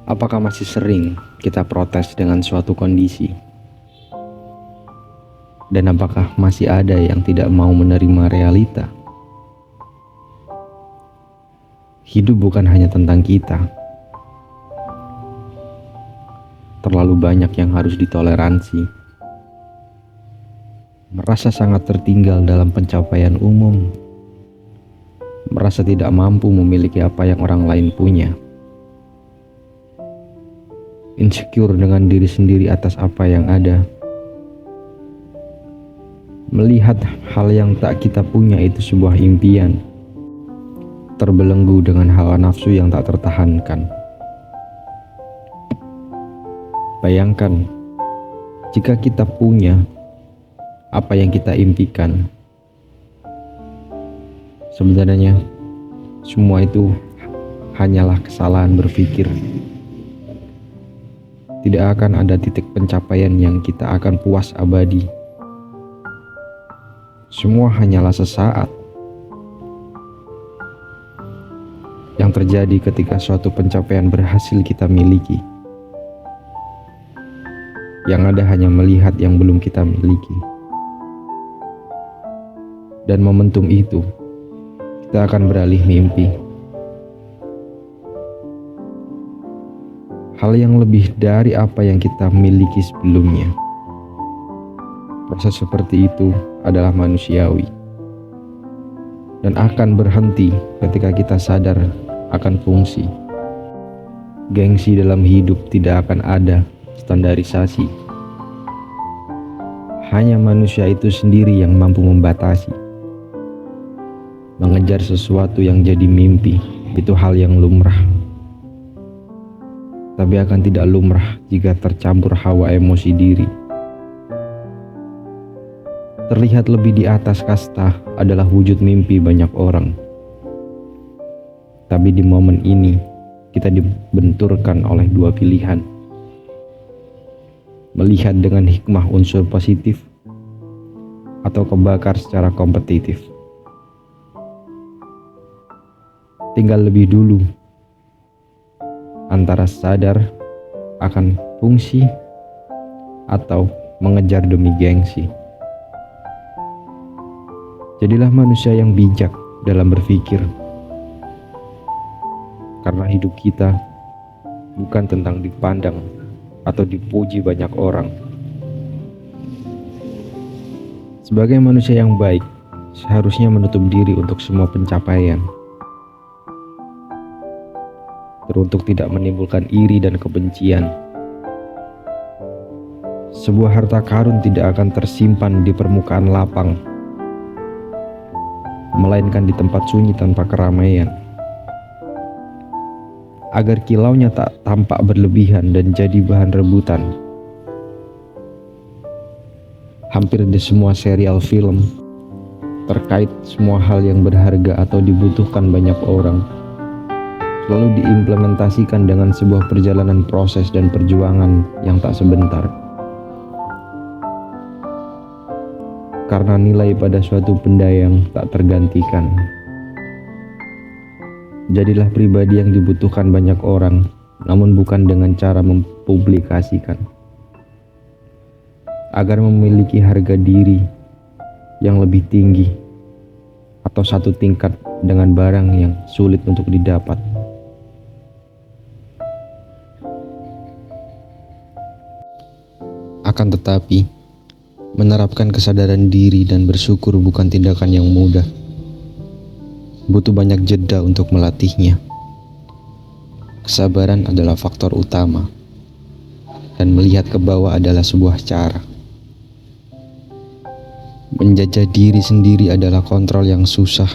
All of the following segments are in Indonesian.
Apakah masih sering kita protes dengan suatu kondisi? Dan apakah masih ada yang tidak mau menerima realita? Hidup bukan hanya tentang kita. Terlalu banyak yang harus ditoleransi. Merasa sangat tertinggal dalam pencapaian umum. Merasa tidak mampu memiliki apa yang orang lain punya. Insecure dengan diri sendiri atas apa yang ada. Melihat hal yang tak kita punya itu sebuah impian. Terbelenggu dengan hawa nafsu yang tak tertahankan. Bayangkan, jika kita punya apa yang kita impikan, sebenarnya semua itu hanyalah kesalahan berpikir. Tidak akan ada titik pencapaian yang kita akan puas abadi. Semua hanyalah sesaat. Yang terjadi ketika suatu pencapaian berhasil kita miliki. Yang ada hanya melihat yang belum kita miliki. Dan momentum itu, kita akan beralih mimpi. Hal yang lebih dari apa yang kita miliki sebelumnya. Proses seperti itu adalah manusiawi. Dan akan berhenti ketika kita sadar akan fungsi. Gengsi dalam hidup tidak akan ada standarisasi. Hanya manusia itu sendiri yang mampu membatasi. Mengejar sesuatu yang jadi mimpi itu hal yang lumrah. Tapi akan tidak lumrah jika tercampur hawa emosi diri. Terlihat lebih di atas kasta adalah wujud mimpi banyak orang. Tapi di momen ini, kita dibenturkan oleh dua pilihan. Melihat dengan hikmah unsur positif, atau kebakar secara kompetitif. Tinggal lebih dulu antara sadar akan fungsi atau mengejar demi gengsi. Jadilah manusia yang bijak dalam berpikir. Karena hidup kita bukan tentang dipandang atau dipuji banyak orang. Sebagai manusia yang baik, seharusnya menutup diri untuk semua pencapaian. Teruntuk tidak menimbulkan iri dan kebencian. Sebuah harta karun tidak akan tersimpan di permukaan lapang, melainkan di tempat sunyi tanpa keramaian. Agar kilaunya tak tampak berlebihan dan jadi bahan rebutan. Hampir di semua serial film, terkait semua hal yang berharga atau dibutuhkan banyak orang, selalu diimplementasikan dengan sebuah perjalanan proses dan perjuangan yang tak sebentar. Karena nilai pada suatu benda yang tak tergantikan. Jadilah pribadi yang dibutuhkan banyak orang, namun bukan dengan cara mempublikasikan. Agar memiliki harga diri yang lebih tinggi, atau satu tingkat dengan barang yang sulit untuk didapat. Akan tetapi, menerapkan kesadaran diri dan bersyukur bukan tindakan yang mudah. Butuh banyak jeda untuk melatihnya. Kesabaran adalah faktor utama, dan melihat ke bawah adalah sebuah cara. Menjajah diri sendiri adalah kontrol yang susah.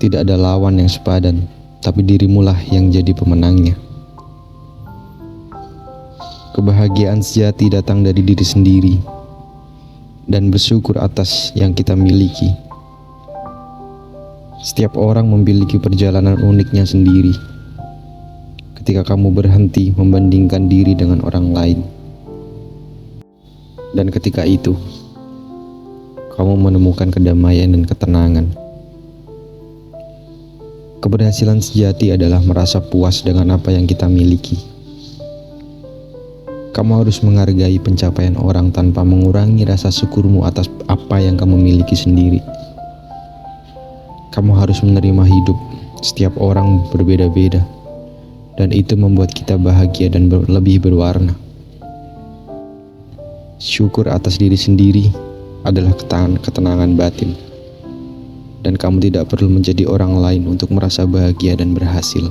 Tidak ada lawan yang sepadan, tapi dirimulah yang jadi pemenangnya. Kebahagiaan sejati datang dari diri sendiri dan bersyukur atas yang kita miliki. Setiap orang memiliki perjalanan uniknya sendiri. Ketika kamu berhenti membandingkan diri dengan orang lain, dan ketika itu kamu menemukan kedamaian dan ketenangan. Keberhasilan sejati adalah merasa puas dengan apa yang kita miliki. Kamu harus menghargai pencapaian orang tanpa mengurangi rasa syukurmu atas apa yang kamu miliki sendiri. Kamu harus menerima hidup. Setiap orang berbeda-beda, dan itu membuat kita bahagia dan lebih berwarna. Syukur atas diri sendiri adalah ketenangan batin, dan kamu tidak perlu menjadi orang lain untuk merasa bahagia dan berhasil.